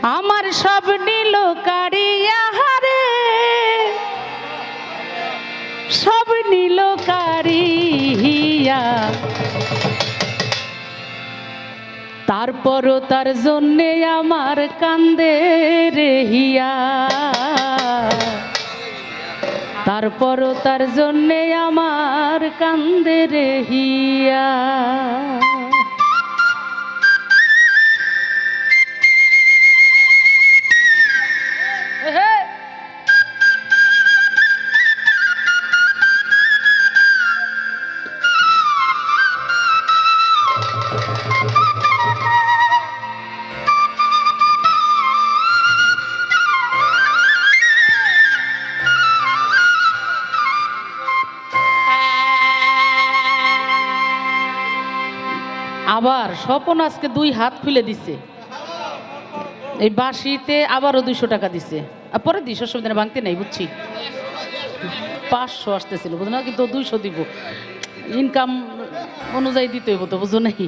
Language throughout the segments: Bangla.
আমার সব নিল কারিয়া হারে, সব নিল কারিয়া, তারপরও তার জন্যে আমার কান্দে রে হিয়া, তারপরও তার জন্যে আমার কান্দে রে হিয়া। আবার স্বপন আজকে 2 হাত খুলে দিছে, এই বাঁশিতে আবারও 200 টাকা দিছে। আর পরে 200 অসুবিধা ভাঙতে নাই, বুঝছি 500 আসতেছিল বুঝো না, কিন্তু 200 দিব, ইনকাম অনুযায়ী দিতে হইব তো, বুঝো নাই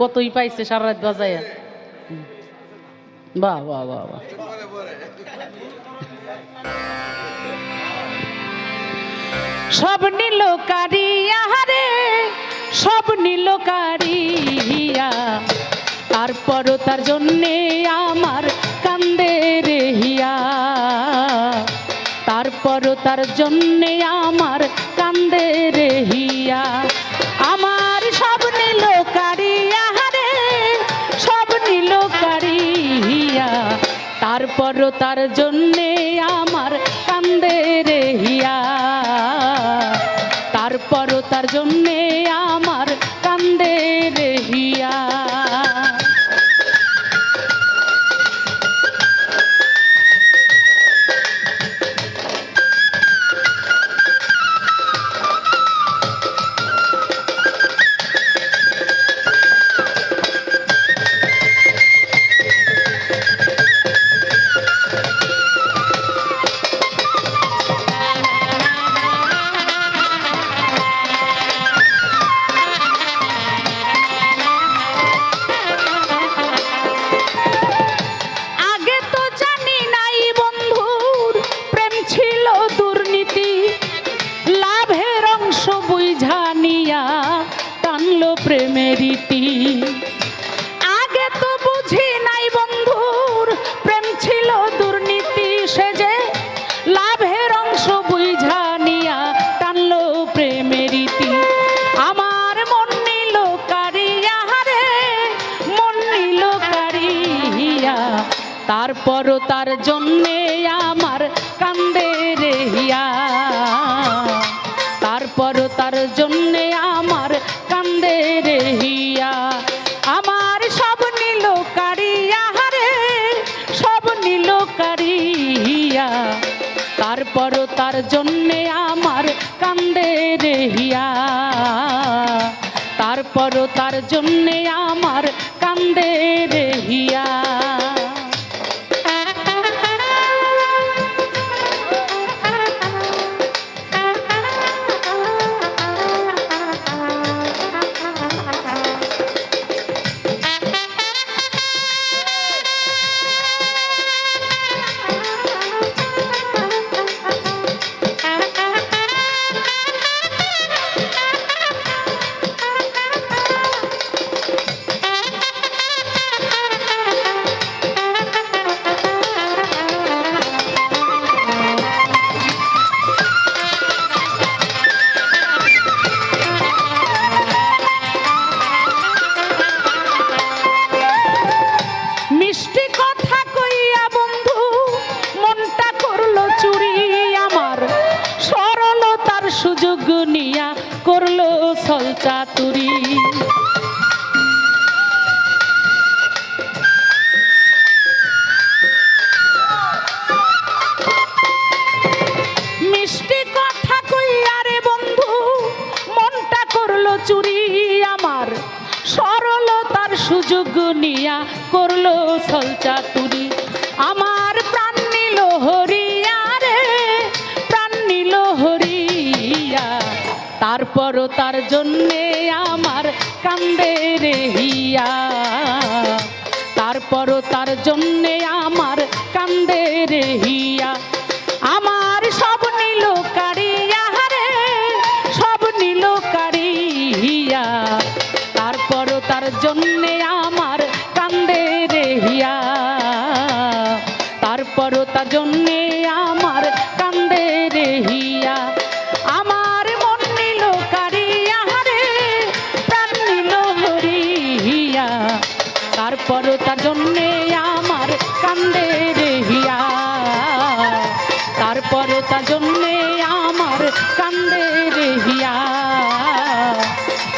কতই পাইছে সারা রাত বাজায়া। বাহ বাহ বাহ বাহ। সব নিল কারিয়া রে, সব নিল কারিয়া, তারপরও তার জন্যে আমার কান্দে রে হিয়া, তারপরও তার জন্যে আমার কান্দে রে হিয়া। আমার সব নিল কারিয়া রে, সব নিল কারিয়া, তারপরও তার জন্যে আমার কান্দে রে হিয়া, তারপরও তার জন্যে আমার কান্দে রে হিয়া। প্রেমের রীতি আগে তো বুঝি নাই বন্ধুর, প্রেম ছিল দুর্নীতি, সে যে লাভের অংশ বুঝা নিয়া টানলো প্রেমের রীতি। আমার মন নিল কারিয়া রে, মন নিল কারিয়া, তারপরও তার জন্যে আমার কান্দে রে হিয়া, তারপরও তার জন্যে আমার কান্দে রে হিয়া। আমার সব নিল কারিয়া রে, সব নিল কারিয়া, তারপরও তার জন্যে আমার কান্দে রে হিয়া, তারপরও তার জন্যে আমার কান্দে রে হিয়া। সুযোগ নিয়া করলো ছল চাতুরি, মিষ্টি কথা কইয়া রে বন্ধু মনটা করলো চুরি, আমার সরলতার সুযোগ নিয়া করলো ছল চাতুরি। আমার প্রাণ নিল হরিয়া রে, প্রাণ নিল হরিয়া, তারপরও তার জন্যে আমার কান্দে রে হিয়া, তারপরও তার জন্যে আমার কান্দে রে হিয়া, আমার সব নিল কাড়িয়া রে, সব নিল কাড়িয়া, তারপরও তার জন্যে আমার কান্দে রে হিয়া, তারপরও তার জন্যে আমার কান্দে রে হিয়া, আমার মন নিল কাড়িয়া রে, প্রাণ নিল হরিয়া, তারপরও তার জন্যে আমার কান্দে রে হিয়া, তারপরও তার জন্যে আমার কান্দে রে হিয়া,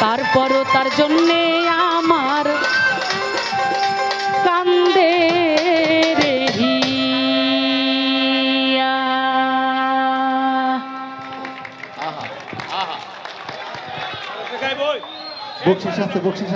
তারপরও তার জন্যে আমার কান্দে রে হিয়া। বকশিস আছে, বকশিস।